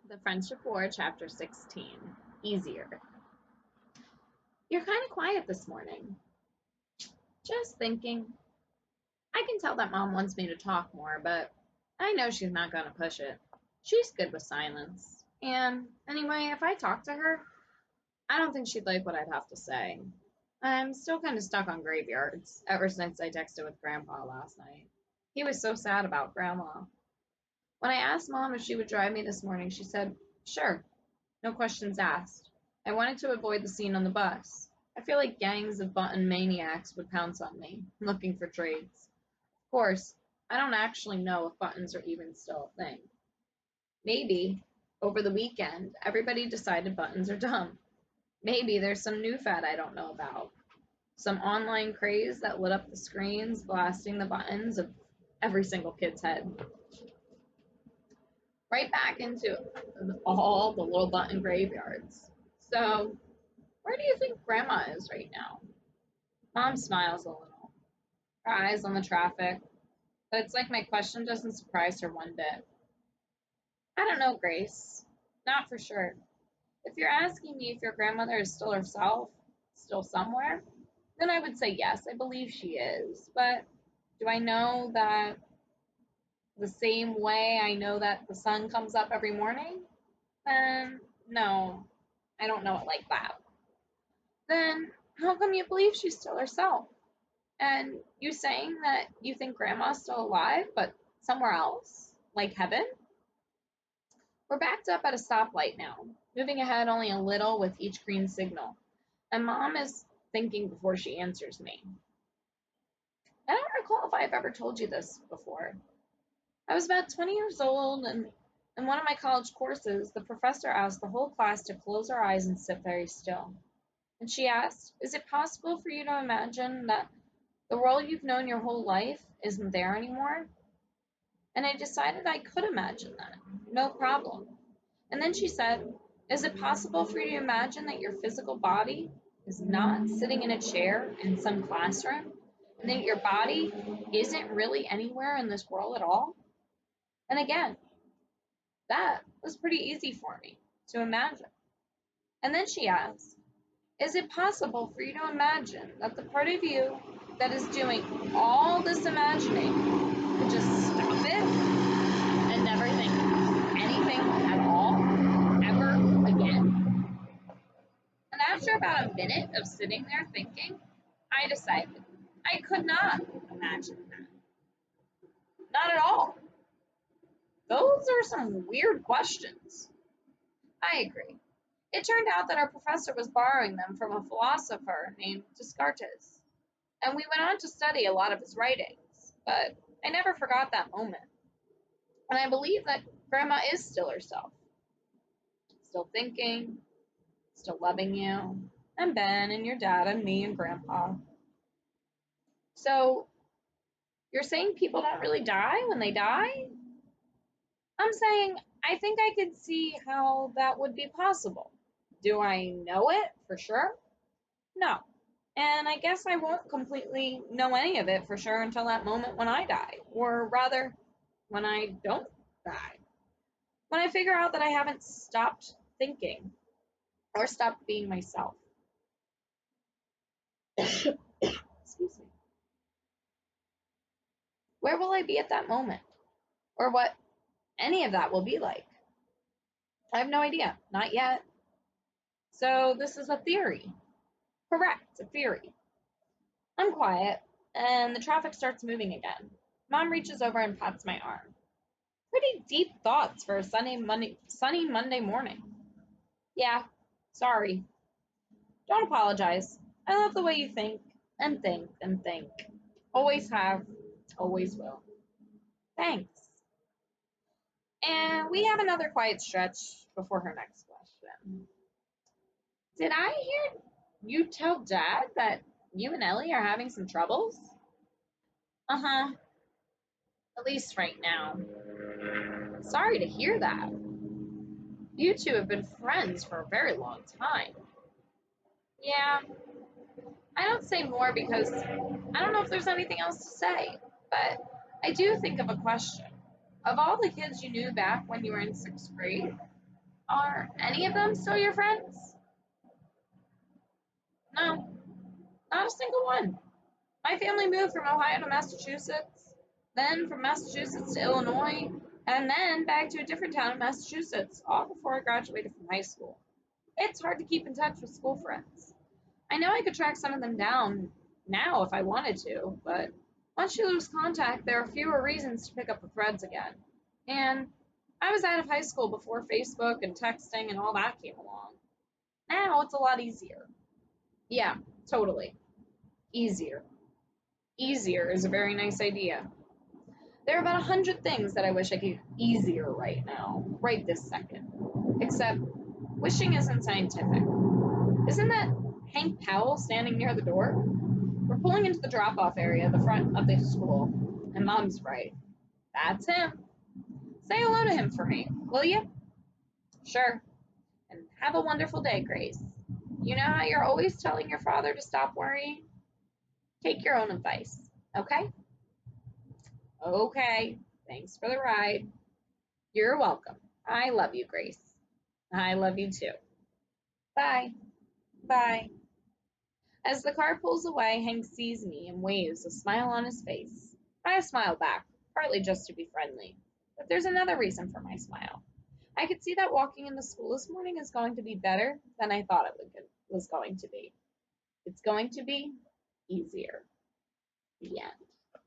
The Friendship War, Chapter 16. Easier. You're kind of quiet this morning. Just thinking. I can tell that Mom wants me to talk more, but I know she's not going to push it. She's good with silence. And anyway, if I talk to her, I don't think she'd like what I'd have to say. I'm still kind of stuck on graveyards ever since I texted with Grandpa last night. He was so sad about Grandma. When I asked Mom if she would drive me this morning, she said, sure, no questions asked. I wanted to avoid the scene on the bus. I feel like gangs of button maniacs would pounce on me, looking for trades. Of course, I don't actually know if buttons are even still a thing. Maybe, over the weekend, everybody decided buttons are dumb. Maybe there's some new fad I don't know about. Some online craze that lit up the screens, blasting the buttons of every single kid's head. Right back into all the little button graveyards. So, where do you think Grandma is right now? Mom smiles a little, her eyes on the traffic, but it's like my question doesn't surprise her one bit. I don't know, Grace. Not for sure. If you're asking me if your grandmother is still herself, still somewhere, then I would say yes, I believe she is. But do I know that the same way I know that the sun comes up every morning? Then no, I don't know it like that. Then how come you believe she's still herself? And you saying that you think grandma's still alive, but somewhere else, like heaven? We're backed up at a stoplight now, moving ahead only a little with each green signal. And Mom is thinking before she answers me. I don't recall if I've ever told you this before. I was about 20 years old, and in one of my college courses, the professor asked the whole class to close our eyes and sit very still. And she asked, is it possible for you to imagine that the world you've known your whole life isn't there anymore? And I decided I could imagine that, no problem. And then she said, is it possible for you to imagine that your physical body is not sitting in a chair in some classroom, and that your body isn't really anywhere in this world at all? And again, that was pretty easy for me to imagine. And then she asked, is it possible for you to imagine that the part of you that is doing all this imagining could just stop it and never think anything at all, ever again? And after about a minute of sitting there thinking, I decided I could not imagine that. Not at all. Those are some weird questions. I agree. It turned out that our professor was borrowing them from a philosopher named Descartes, and we went on to study a lot of his writings, but I never forgot that moment. And I believe that Grandma is still herself, still thinking, still loving you, and Ben, and your dad, and me, and Grandpa. So, you're saying people don't really die when they die? I'm saying I think I could see how that would be possible. Do I know it for sure? No. And I guess I won't completely know any of it for sure until that moment when I die, or rather, when I don't die. When I figure out that I haven't stopped thinking or stopped being myself. Excuse me. Where will I be at that moment? Or what any of that will be like? I have no idea. Not yet. So this is a theory. Correct, a theory. I'm quiet, and the traffic starts moving again. Mom reaches over and pats my arm. Pretty deep thoughts for a sunny Monday morning. Yeah, sorry. Don't apologize. I love the way you think and think and think. Always have, always will. Thanks. And we have another quiet stretch before her next question. Did I hear you tell Dad that you and Ellie are having some troubles? Uh-huh. At least right now. Sorry to hear that. You two have been friends for a very long time. Yeah, I don't say more because I don't know if there's anything else to say, but I do think of a question. Of all the kids you knew back when you were in sixth grade, Are any of them still your friends? No, not a single one. My family moved from Ohio to Massachusetts, then from Massachusetts to Illinois, and then back to a different town in Massachusetts, all before I graduated from high school. It's hard to keep in touch with school friends. I know I could track some of them down now if I wanted to, but once you lose contact, there are fewer reasons to pick up the threads again. And I was out of high school before Facebook and texting and all that came along. Now it's a lot easier. Yeah, totally. Easier. Easier is a very nice idea. There are about 100 things that I wish I could easier right now, right this second. Except, wishing isn't scientific. Isn't that Hank Powell standing near the door? We're pulling into the drop off area at the front of the school, and Mom's right. That's him. Say hello to him for me, will you? Sure. And have a wonderful day, Grace. You know how you're always telling your father to stop worrying? Take your own advice, okay? Okay. Thanks for the ride. You're welcome. I love you, Grace. I love you too. Bye. Bye. As the car pulls away, Hank sees me and waves, a smile on his face. I smile back, partly just to be friendly. But there's another reason for my smile. I could see that walking into school this morning is going to be better than I thought was going to be. It's going to be easier. The end.